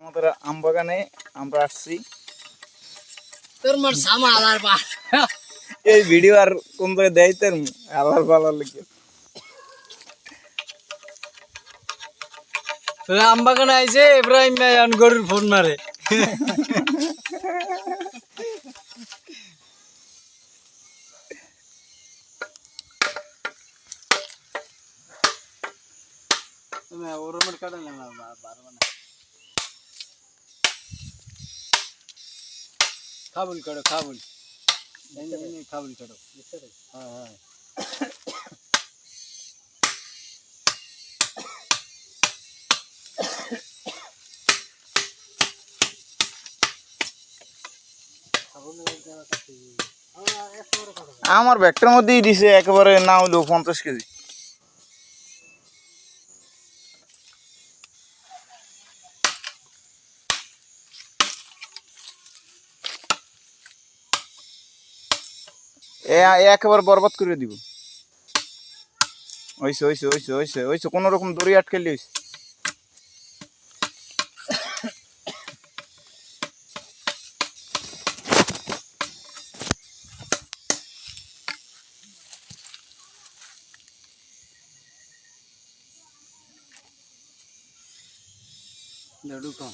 আমাদের আম বাগানে আমরা আসছি। তোর মোর সামা আলার পা এই ভিডিও আর কোন জায়গায় দেয় তোর আল্লাহর ভালো লাগে। আম বাগানে আইছে ইব্রাহিম ভাই অন গরুর ফোন মারে। তুমি ওরমের কাটা না বারবা না খাবুল কাটো খাবুল এই খাবুল কাটো হ্যাঁ হ্যাঁ আমার ব্যাগটার মধ্যেই দিছে একেবারে না হইলেও 50 কেজি। একেবারে বরবাদ করে দিব। ওইসে ওইসে ওইসে ওইসে ওইসে কোনো রকম দড়ি আটকাইলে হইছে। লডু কম